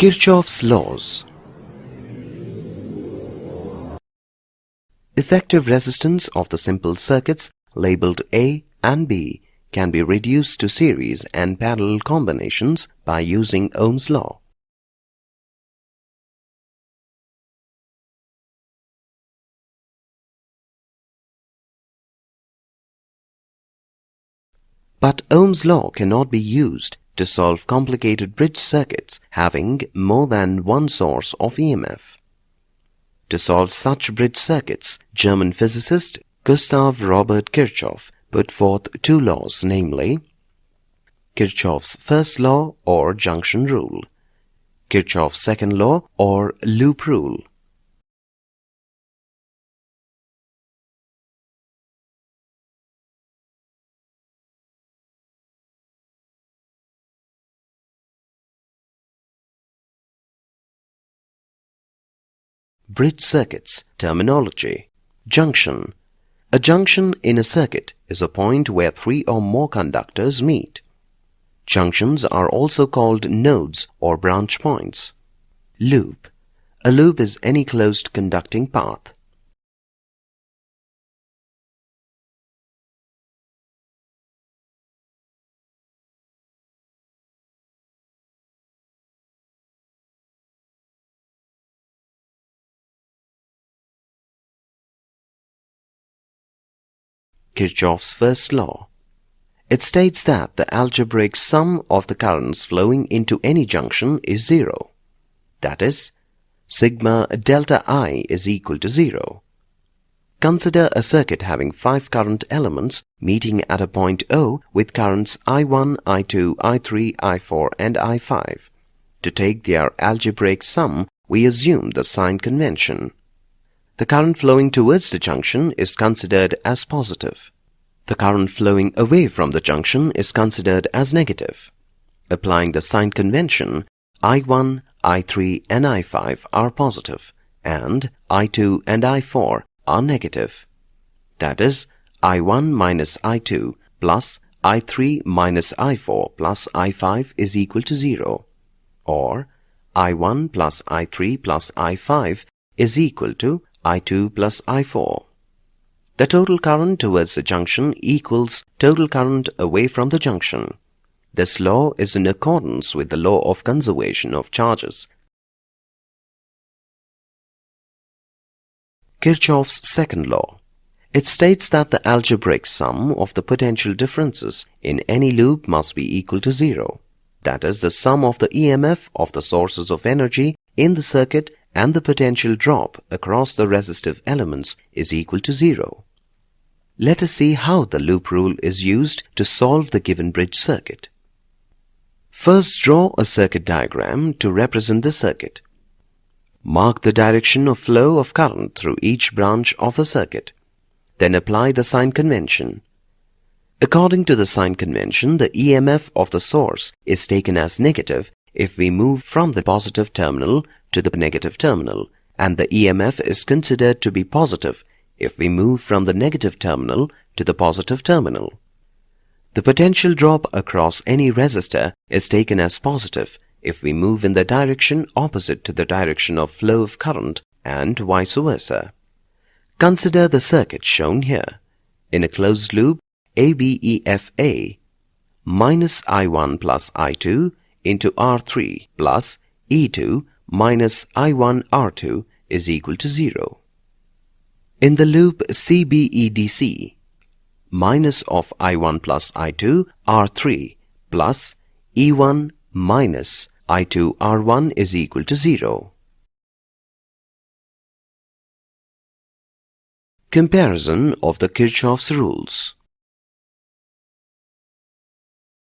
Kirchoffs laws. Effective resistance of the simple circuits labeled A and B can be reduced to series and parallel combinations by using Ohm's law. But Ohm's law cannot be used to solve complicated bridge circuits having more than one source of EMF. To solve such bridge circuits, German physicist Gustav Robert Kirchhoff put forth two laws, namely Kirchoff's first law or junction rule, Kirchoff's second law or loop rule. Bridge circuits terminology. Junction. A junction in a circuit is a point where three or more conductors meet. Junctions are also called nodes or branch points. Loop. A loop is any closed conducting path. Kirchoff's first law. It states that the algebraic sum of the currents flowing into any junction is zero. That is, sigma delta I is equal to zero. Consider a circuit having 5 current elements meeting at a point O with currents I1, I2, I3, I4 and I5. To take their algebraic sum, we assume the sign convention. The current flowing towards the junction is considered as positive. The current flowing away from the junction is considered as negative. Applying the sign convention, I1, I3 and I5 are positive and I2 and I4 are negative. That is, I1 minus I2 plus I3 minus I4 plus I5 is equal to 0. Or I1 plus I3 plus I5 is equal to I2 plus I4. The total current towards the junction equals total current away from the junction. This law is in accordance with the law of conservation of charges. Kirchoff's second law. It states that the algebraic sum of the potential differences in any loop must be equal to 0. That is, the sum of the EMF of the sources of energy in the circuit and the potential drop across the resistive elements is equal to 0. Let us see how the loop rule is used to solve the given bridge circuit. First, draw a circuit diagram to represent the circuit. Mark the direction of flow of current through each branch of the circuit. Then apply the sign convention. According to the sign convention, the EMF of the source is taken as negative if we move from the positive terminal to the negative terminal, and the EMF is considered to be positive if we move from the negative terminal to the positive terminal. The potential drop across any resistor is taken as positive if we move in the direction opposite to the direction of flow of current and vice versa. Consider the circuit shown here. In a closed loop, ABEFA minus I1 plus I2 into R3 plus E2 minus I1 R2 is equal to 0. In the loop CBEDC, minus of I1 plus I2 R3 plus E1 minus I2 R1 is equal to 0. Comparison of the Kirchoff's rules.